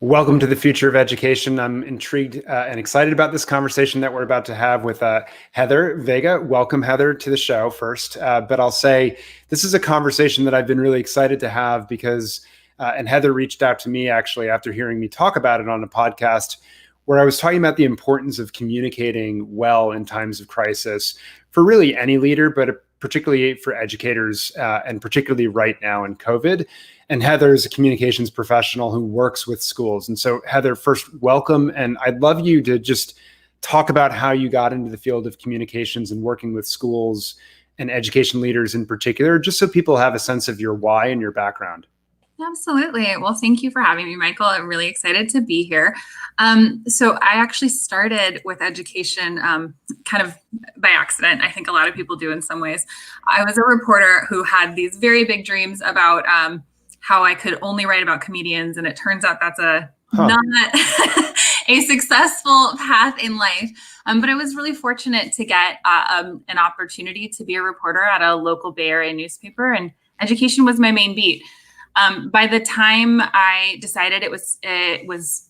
Welcome to the future of education. I'm intrigued and excited about this conversation that we're about to have with Heather Vega. Welcome, Heather, to the show first. But I'll say this is a conversation that I've been really excited to have because, and Heather reached out to me actually after hearing me talk about it on a podcast where I was talking about the importance of communicating well in times of crisis for really any leader, but particularly for educators and particularly right now in COVID. And Heather is a communications professional who works with schools. And so, Heather, first, welcome. And I'd love you to just talk about how you got into the field of communications and working with schools and education leaders in particular, just so people have a sense of your why and your background. Absolutely. Well, thank you for having me, Michael. I'm really excited to be here. So I actually started with education kind of by accident. I think a lot of people do in some ways. I was a reporter who had these very big dreams about how I could only write about comedians. And it turns out that's not a successful path in life. But I was really fortunate to get an opportunity to be a reporter at a local Bay Area newspaper, and education was my main beat. By the time I decided it was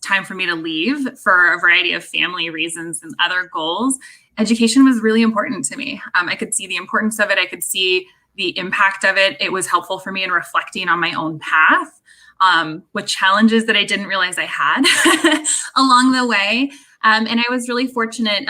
time for me to leave for a variety of family reasons and other goals, education was really important to me. I could see the importance of it. I could see the impact of it. It was helpful for me in reflecting on my own path, with challenges that I didn't realize I had along the way. And I was really fortunate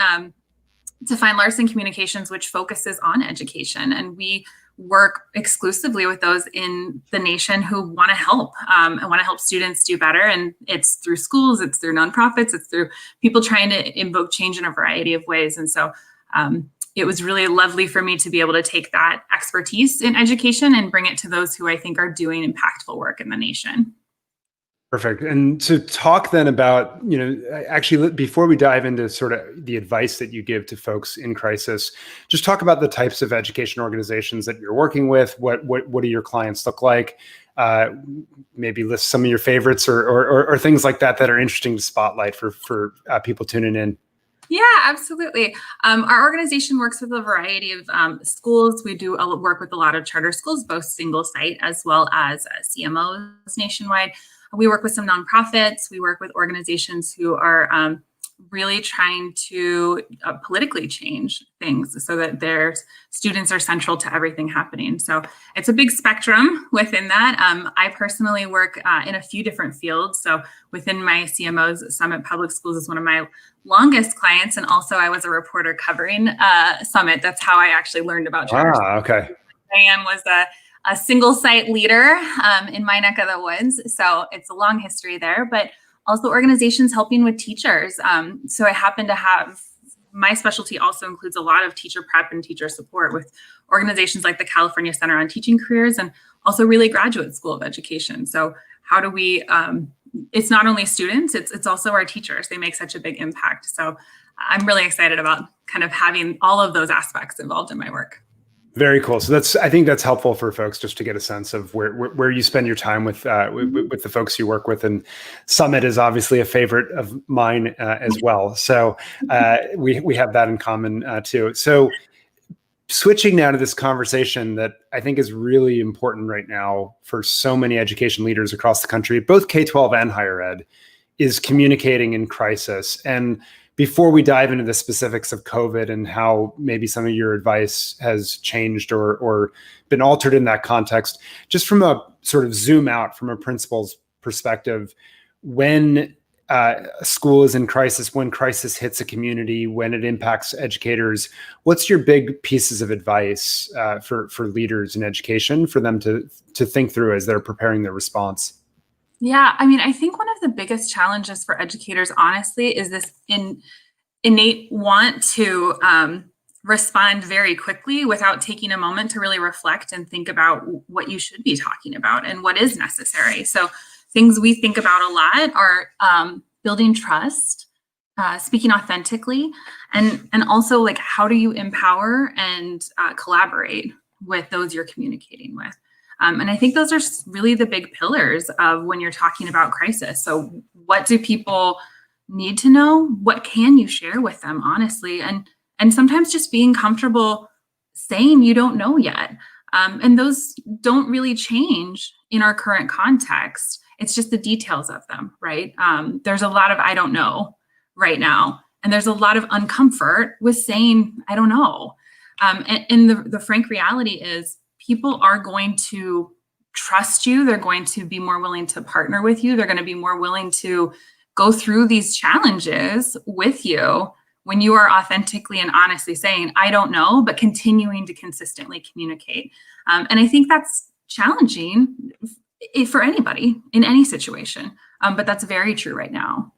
to find Larson Communications, which focuses on education. And we work exclusively with those in the nation who want to help and want to help students do better. And it's through schools, it's through nonprofits, it's through people trying to invoke change in a variety of ways. And so it was really lovely for me to be able to take that expertise in education and bring it to those who I think are doing impactful work in the nation. Perfect. And to talk then about, actually, before we dive into sort of the advice that you give to folks in crisis, just talk about the types of education organizations that you're working with. What do your clients look like? Maybe list some of your favorites or things like that are interesting to spotlight for people tuning in. Yeah, absolutely. Our organization works with a variety of schools. We do work with a lot of charter schools, both single site as well as CMOs nationwide. We work with some nonprofits. We work with organizations who are really trying to politically change things so that their students are central to everything happening. So it's a big spectrum within that. I personally work in a few different fields. So within my CMOs, Summit Public Schools is one of my longest clients. And also I was a reporter covering Summit. That's how I actually learned about charter. Okay. Diane was a single site leader in my neck of the woods. So it's a long history there, but also organizations helping with teachers. So I happen to have, my specialty also includes a lot of teacher prep and teacher support with organizations like the California Center on Teaching Careers and also really Graduate School of Education. So how do we, it's not only students, it's also our teachers. They make such a big impact. So I'm really excited about kind of having all of those aspects involved in my work. Very cool. So I think that's helpful for folks just to get a sense of where you spend your time with the folks you work with. And Summit is obviously a favorite of mine as well. So we have that in common too. So switching now to this conversation that I think is really important right now for so many education leaders across the country, both K-12 and higher ed, is communicating in crisis. And before we dive into the specifics of COVID and how maybe some of your advice has changed or been altered in that context, just from a sort of zoom out from a principal's perspective, when a school is in crisis, when crisis hits a community, when it impacts educators, what's your big pieces of advice for leaders in education for them to think through as they're preparing their response? Yeah, I mean, I think one of the biggest challenges for educators, honestly, is this innate want to respond very quickly without taking a moment to really reflect and think about what you should be talking about and what is necessary. So things we think about a lot are building trust, speaking authentically, and also like how do you empower and collaborate with those you're communicating with. And I think those are really the big pillars of when you're talking about crisis. So what do people need to know? What can you share with them, honestly? And sometimes just being comfortable saying you don't know yet. And those don't really change in our current context. It's just the details of them, right? There's a lot of I don't know right now. And there's a lot of uncomfort with saying, I don't know. And the frank reality is people are going to trust you. They're going to be more willing to partner with you. They're going to be more willing to go through these challenges with you when you are authentically and honestly saying, I don't know, but continuing to consistently communicate. And I think that's challenging for anybody in any situation. But that's very true right now.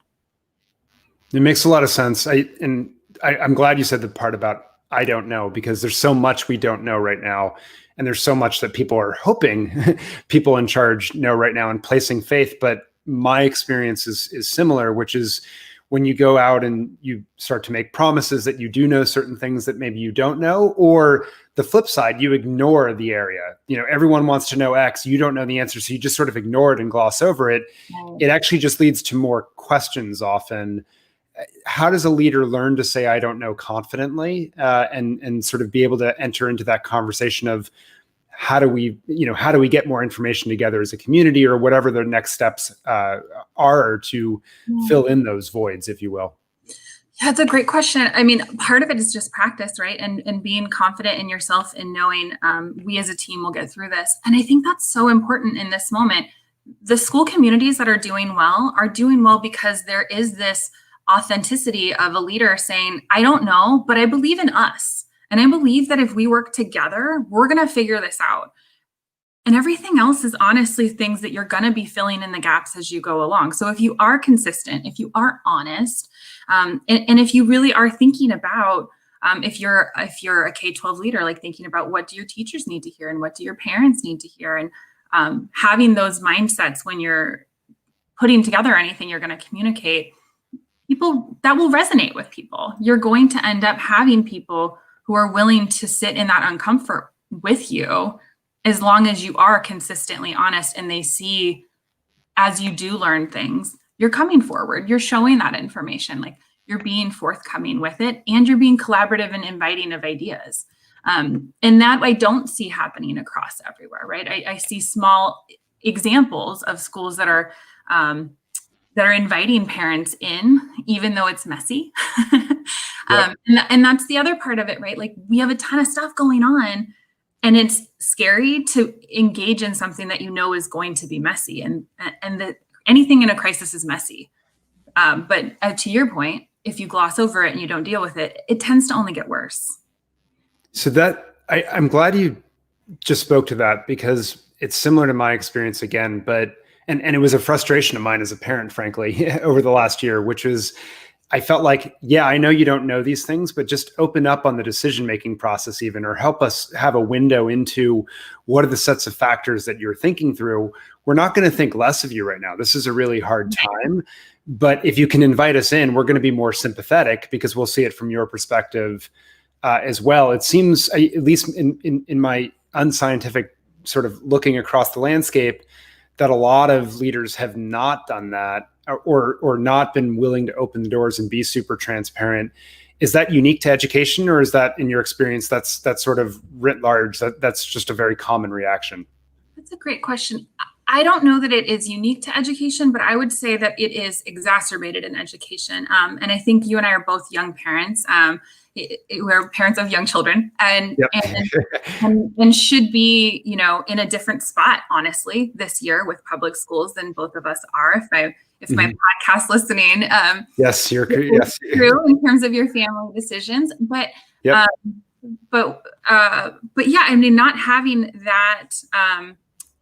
It makes a lot of sense. I'm glad you said the part about I don't know, because there's so much we don't know right now. And there's so much that people are hoping people in charge know right now and placing faith. But my experience is similar, which is when you go out and you start to make promises that you do know certain things that maybe you don't know, or the flip side, you ignore the area. Everyone wants to know X, you don't know the answer, so you just sort of ignore it and gloss over it. Right. It actually just leads to more questions often. How does a leader learn to say, I don't know confidently, and sort of be able to enter into that conversation of how do we get more information together as a community, or whatever the next steps are to fill in those voids, if you will? Yeah, it's a great question. I mean, part of it is just practice, right? And being confident in yourself and knowing we as a team will get through this. And I think that's so important in this moment. The school communities that are doing well because there is this authenticity of a leader saying, I don't know, but I believe in us. And I believe that if we work together, we're going to figure this out. And everything else is honestly things that you're going to be filling in the gaps as you go along. So if you are consistent, if you are honest, and if you really are thinking about, if you're a K-12 leader, like thinking about what do your teachers need to hear and what do your parents need to hear, and having those mindsets when you're putting together anything you're going to communicate, people that will resonate with people. You're going to end up having people who are willing to sit in that uncomfort with you, as long as you are consistently honest and they see as you do learn things, you're coming forward, you're showing that information, like you're being forthcoming with it, and you're being collaborative and inviting of ideas. And that I don't see happening across everywhere, right? I see small examples of schools that are inviting parents in, even though it's messy. Yep. And that's the other part of it, right? Like we have a ton of stuff going on, and it's scary to engage in something that you know is going to be messy, and that anything in a crisis is messy. But to your point, if you gloss over it and you don't deal with it, it tends to only get worse. So I'm glad you just spoke to that, because it's similar to my experience again, and it was a frustration of mine as a parent, frankly, over the last year, which was, I felt like, yeah, I know you don't know these things, but just open up on the decision-making process even, or help us have a window into what are the sets of factors that you're thinking through. We're not going to think less of you right now. This is a really hard time, but if you can invite us in, we're going to be more sympathetic because we'll see it from your perspective as well. It seems, at least in my unscientific sort of looking across the landscape, that a lot of leaders have not done that, or not been willing to open the doors and be super transparent. Is that unique to education, or is that, in your experience, that's sort of writ large, that's just a very common reaction? That's a great question. I don't know that it is unique to education, but I would say that it is exacerbated in education. And I think you and I are both young parents. We're parents of young children, and should be, in a different spot, honestly, this year with public schools than both of us are. If my podcast listening, yes, you're yes, true in terms of your family decisions, but yep. But yeah, I mean, not having that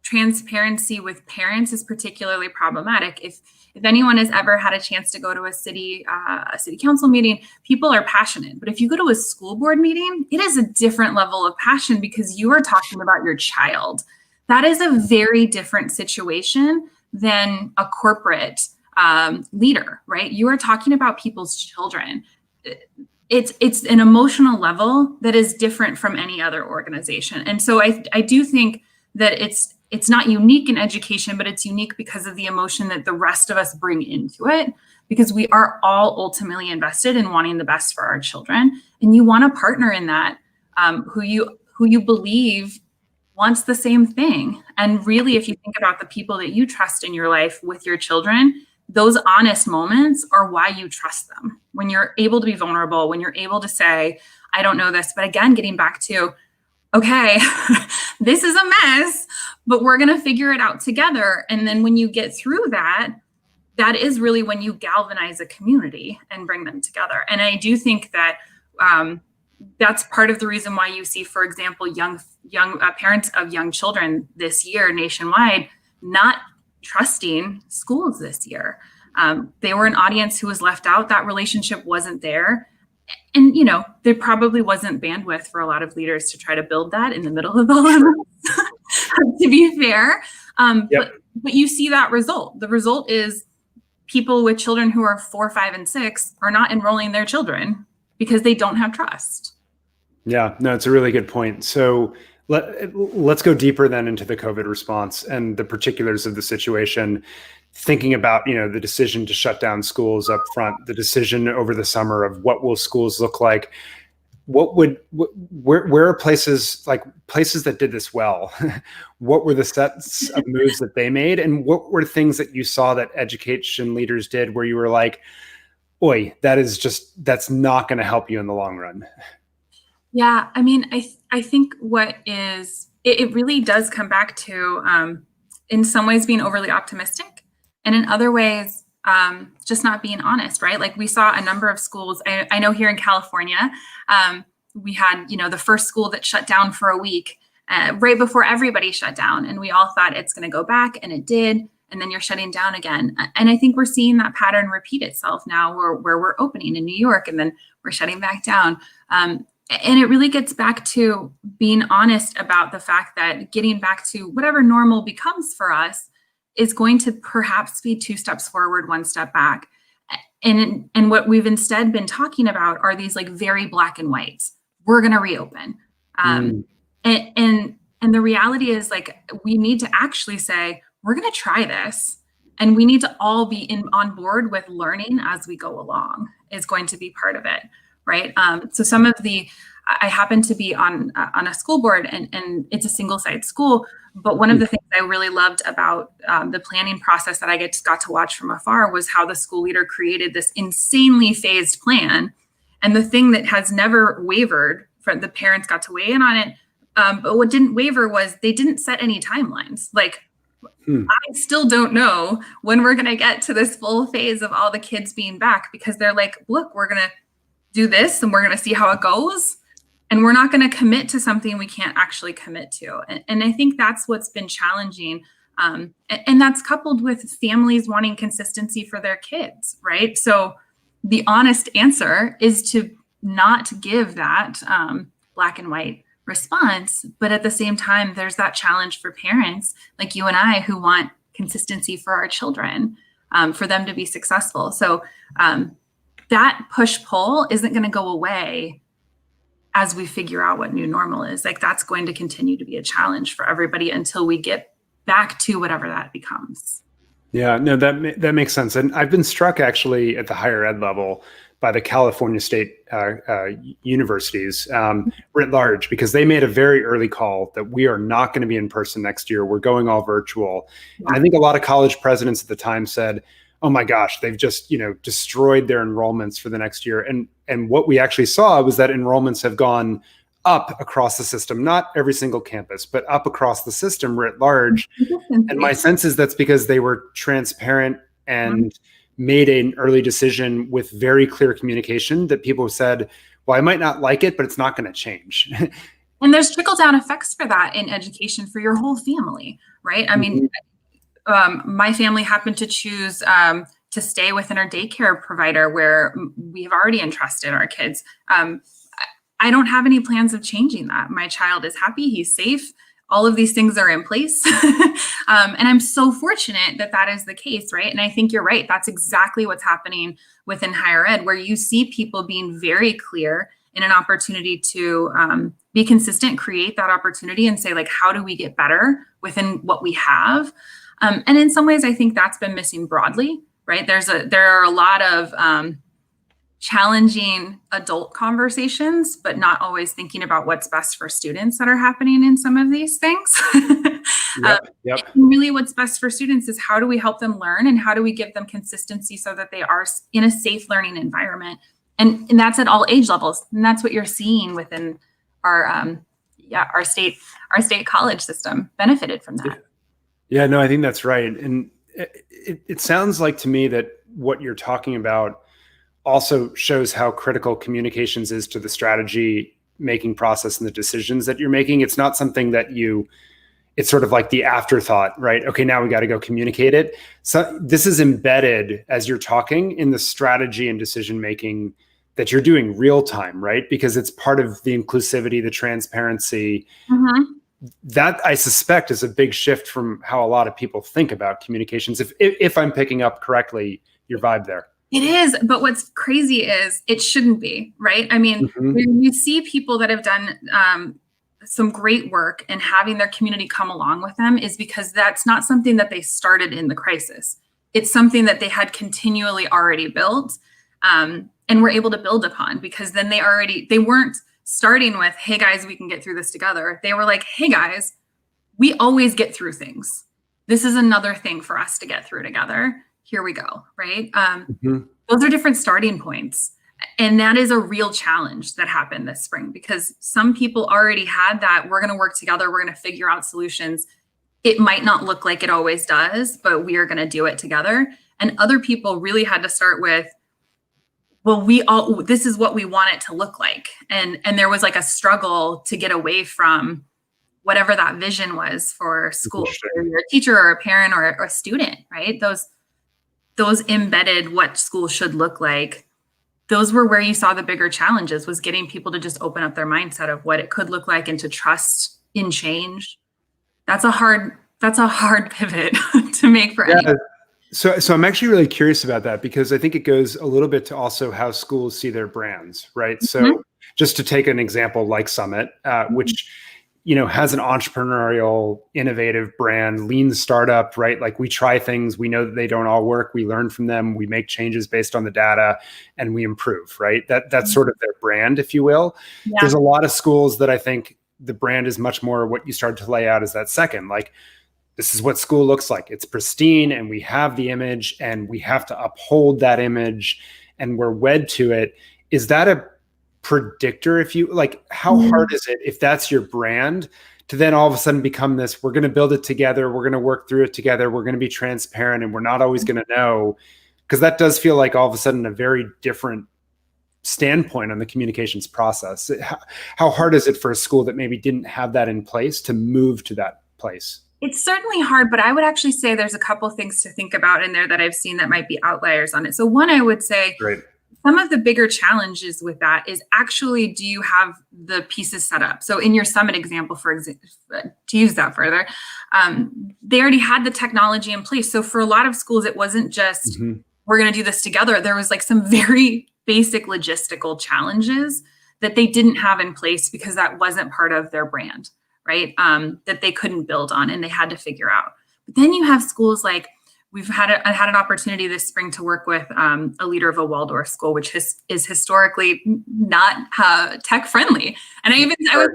transparency with parents is particularly problematic. If anyone has ever had a chance to go to a city council meeting, people are passionate. But if you go to a school board meeting, it is a different level of passion because you are talking about your child. That is a very different situation than a corporate leader, right? You are talking about people's children. It's an emotional level that is different from any other organization. And so I do think that it's not unique in education, but it's unique because of the emotion that the rest of us bring into it, because we are all ultimately invested in wanting the best for our children. And you want to partner in that, who you believe wants the same thing. And really, if you think about the people that you trust in your life with your children, those honest moments are why you trust them. When you're able to be vulnerable, when you're able to say, I don't know this, but again, getting back to, okay, this is a mess, but we're going to figure it out together. And then when you get through that, that is really when you galvanize a community and bring them together. And I do think that that's part of the reason why you see, for example, young parents of young children this year nationwide not trusting schools this year. They were an audience who was left out. That relationship wasn't there. And, there probably wasn't bandwidth for a lot of leaders to try to build that in the middle of all of this, to be fair. Yep. But you see that result. The result is people with children who are 4, 5, and 6 are not enrolling their children because they don't have trust. Yeah, no, it's a really good point. So let's go deeper then into the COVID response and the particulars of the situation. Thinking about, the decision to shut down schools up front, the decision over the summer of what will schools look like. Where are places that did this well? What were the sets of moves that they made? And what were things that you saw that education leaders did where you were like, oi, that's not going to help you in the long run? Yeah, I mean, I think it really does come back to, in some ways, being overly optimistic, and in other ways, just not being honest, right? Like we saw a number of schools. I know here in California, we had, the first school that shut down for a week right before everybody shut down, and we all thought it's going to go back, and it did. And then you're shutting down again. And I think we're seeing that pattern repeat itself now where we're opening in New York and then we're shutting back down. And it really gets back to being honest about the fact that getting back to whatever normal becomes for us is going to perhaps be 2 steps forward, 1 step back. And what we've instead been talking about are these like very black and whites. We're going to reopen. And the reality is like, we need to actually say, we're going to try this. And we need to all be on board with learning as we go along is going to be part of it. Right. So I happen to be on a school board and it's a single site school. But one of the things I really loved about the planning process that I got to watch from afar was how the school leader created this insanely phased plan. And the thing that has never wavered, the parents got to weigh in on it. But what didn't waver was they didn't set any timelines. Like, I still don't know when we're going to get to this full phase of all the kids being back, because they're like, look, we're going to do this and we're going to see how it goes. And we're not going to commit to something we can't actually commit to. And I think that's what's been challenging. And that's coupled with families wanting consistency for their kids, right? So the honest answer is to not give that black and white response. But at the same time, there's that challenge for parents like you and I who want consistency for our children, for them to be successful. So that push-pull isn't going to go away as we figure out what new normal is. Like that's going to continue to be a challenge for everybody until we get back to whatever that becomes. Yeah, no, that makes sense. And I've been struck actually at the higher ed level by the California state universities writ large, because they made a very early call that we are not going to be in person next year. We're going all virtual. Yeah. And I think a lot of college presidents at the time said, oh my gosh, they've just, destroyed their enrollments for the next year. And what we actually saw was that enrollments have gone up across the system, not every single campus, but up across the system writ large. And my sense is that's because they were transparent and made an early decision with very clear communication that people said, well, I might not like it, but it's not going to change. And there's trickle down effects for that in education for your whole family, right? I mean, my family happened to choose to stay within our daycare provider where we have already entrusted our kids. I don't have any plans of changing that. My child is happy, he's safe. All of these things are in place. And I'm so fortunate that that is the case, right? And I think you're right. That's exactly what's happening within higher ed, where you see people being very clear in an opportunity to be consistent, create that opportunity and say, like, how do we get better within what we have? And in some ways, I think that's been missing broadly, right? There are a lot of challenging adult conversations, but not always thinking about what's best for students that are happening in some of these things. Yep. And really what's best for students is how do we help them learn and how do we give them consistency so that they are in a safe learning environment. And that's at all age levels. And that's what you're seeing within our state college system benefited from that. Yeah, no, I think that's right. And it sounds like to me that what you're talking about also shows how critical communications is to the strategy making process and the decisions that you're making. It's not something that it's sort of like the afterthought, right? Okay, now we got to go communicate it. So this is embedded as you're talking in the strategy and decision making that you're doing real time, right? Because it's part of the inclusivity, the transparency. That I suspect is a big shift from how a lot of people think about communications. If I'm picking up correctly your vibe there. It is, but what's crazy is it shouldn't be, right? I mean, when you see people that have done some great work and having their community come along with them is because that's not something that they started in the crisis. It's something that they had continually already built and were able to build upon, because then they weren't starting with, hey guys, we can get through this together. They were like, hey guys, we always get through things. This is another thing for us to get through together. Here we go, right? Those are different starting points. And that is a real challenge that happened this spring, because some people already had that. We're going to work together. We're going to figure out solutions. It might not look like it always does, but we are going to do it together. And other people really had to start with, well, this is what we want it to look like. And there was like a struggle to get away from whatever that vision was for school, whether you're a teacher or a parent or a student, right? Those embedded what school should look like. Those were where you saw the bigger challenges, was getting people to just open up their mindset of what it could look like and to trust in change. That's a hard pivot to make for anyone. So I'm actually really curious about that, because I think it goes a little bit to also how schools see their brands, right? So just to take an example like Summit, which has an entrepreneurial, innovative brand, lean startup, right? Like we try things, we know that they don't all work, we learn from them, we make changes based on the data, and we improve, right? That's sort of their brand, if you will. Yeah. There's a lot of schools that I think the brand is much more what you started to lay out as that second, like, this is what school looks like. It's pristine, and we have the image, and we have to uphold that image, and we're wed to it. Is that a predictor, if you like, how hard is it, if that's your brand, to then all of a sudden become this, we're going to build it together, we're going to work through it together, we're going to be transparent, and we're not always going to know? Because that does feel like all of a sudden a very different standpoint on the communications process. How hard is it for a school that maybe didn't have that in place to move to that place? It's certainly hard, but I would actually say there's a couple things to think about in there that I've seen that might be outliers on it. So one, I would say, some of the bigger challenges with that is actually, do you have the pieces set up? So in your Summit example, for example, to use that further, they already had the technology in place. So for a lot of schools, it wasn't just, we're going to do this together. There was like some very basic logistical challenges that they didn't have in place because that wasn't part of their brand, right? That they couldn't build on and they had to figure out. But then you have schools like, I had an opportunity this spring to work with a leader of a Waldorf school, which is historically not tech friendly. And I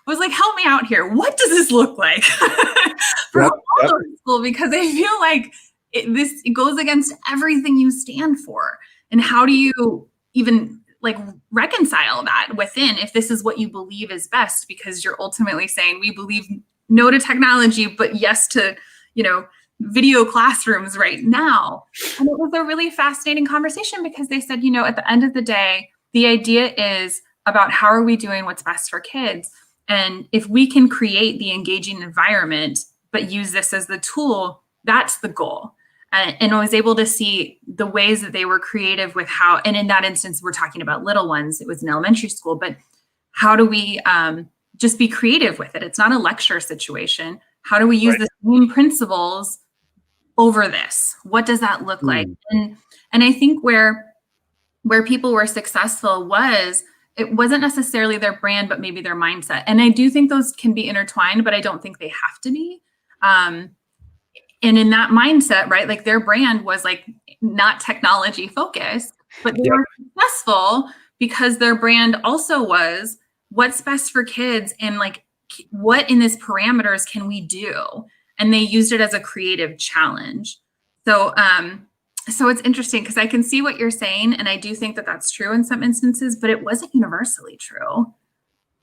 was like, help me out here. What does this look like for a Waldorf school? Because I feel like it goes against everything you stand for. And how do you even like reconcile that within, if this is what you believe is best? Because you're ultimately saying, we believe no to technology, but yes to, video classrooms right now. And it was a really fascinating conversation, because they said, at the end of the day, the idea is about how are we doing what's best for kids? And if we can create the engaging environment, but use this as the tool, that's the goal. And I was able to see the ways that they were creative with how, and in that instance, we're talking about little ones, it was an elementary school, but how do we just be creative with it? It's not a lecture situation. How do we use the same principles over this? What does that look like? And I think where people were successful was, it wasn't necessarily their brand, but maybe their mindset. And I do think those can be intertwined, but I don't think they have to be. And in that mindset, right, like their brand was like not technology focused, but they were successful because their brand also was what's best for kids and like what in this parameters can we do? And they used it as a creative challenge. So, so it's interesting because I can see what you're saying, and I do think that that's true in some instances, but it wasn't universally true.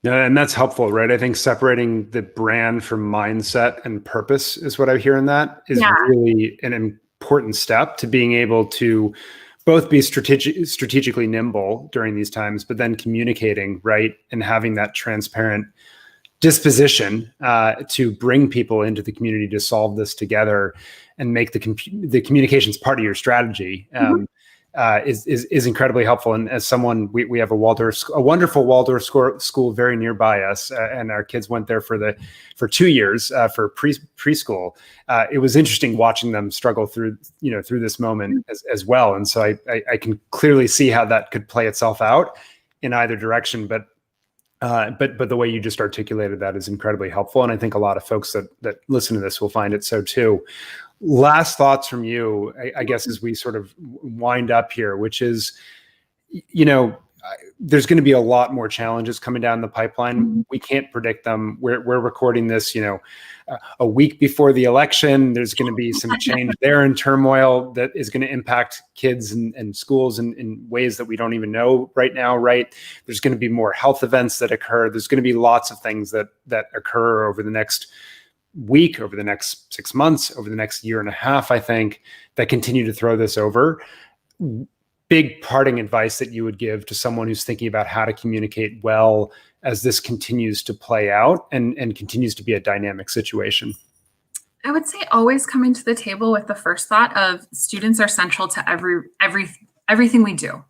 Yeah, and that's helpful, right? I think separating the brand from mindset and purpose is what I hear in that is really an important step to being able to both be strategically nimble during these times, but then communicating, right? And having that transparent disposition to bring people into the community to solve this together and make the communications part of your strategy. Is incredibly helpful. And as someone, we have a wonderful Waldorf school very nearby us, and our kids went there for 2 years for preschool. It was interesting watching them struggle through this moment as well. And so I can clearly see how that could play itself out in either direction. But the way you just articulated that is incredibly helpful, and I think a lot of folks that listen to this will find it so too. Last thoughts from you, I guess, as we sort of wind up here, which is, there's going to be a lot more challenges coming down the pipeline. We can't predict them. We're recording this, a week before the election. There's going to be some change there in turmoil that is going to impact kids and schools in ways that we don't even know right now, right? There's going to be more health events that occur. There's going to be lots of things that occur over the next week, over the next 6 months, over the next year and a half, I think, that continue to throw this over. Big parting advice that you would give to someone who's thinking about how to communicate well as this continues to play out and continues to be a dynamic situation? I would say always coming to the table with the first thought of students are central to everything we do,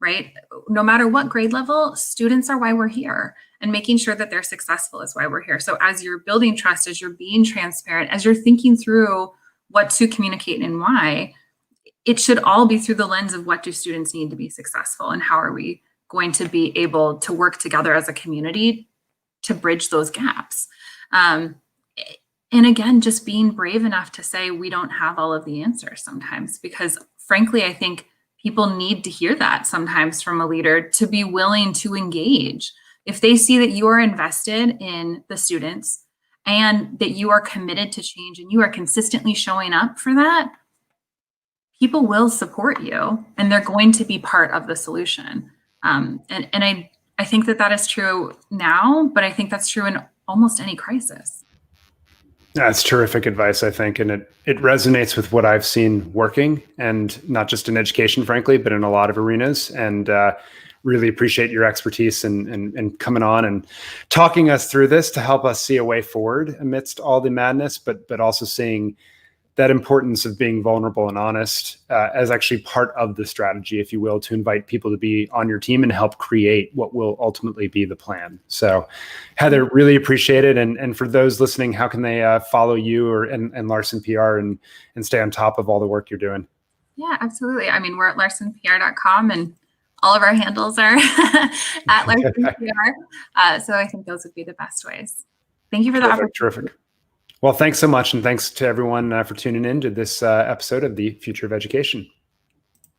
right? No matter what grade level, students are why we're here, and making sure that they're successful is why we're here. So as you're building trust, as you're being transparent, as you're thinking through what to communicate and why, it should all be through the lens of what do students need to be successful and how are we going to be able to work together as a community to bridge those gaps. And again, just being brave enough to say we don't have all of the answers sometimes, because frankly, I think people need to hear that sometimes from a leader to be willing to engage. If they see that you are invested in the students and that you are committed to change and you are consistently showing up for that, people will support you and they're going to be part of the solution. And I think that is true now, but I think that's true in almost any crisis. That's terrific advice, I think. And it resonates with what I've seen working, and not just in education, frankly, but in a lot of arenas. And really appreciate your expertise and coming on and talking us through this to help us see a way forward amidst all the madness, but also seeing that importance of being vulnerable and honest as actually part of the strategy, if you will, to invite people to be on your team and help create what will ultimately be the plan. So Heather, really appreciate it. And for those listening, how can they follow you and Larson PR and stay on top of all the work you're doing? Yeah, absolutely. I mean, we're at larsonpr.com and all of our handles are at larsonpr. So I think those would be the best ways. Thank you for the opportunity. Terrific. Well, thanks so much. And thanks to everyone for tuning in to this episode of the Future of Education.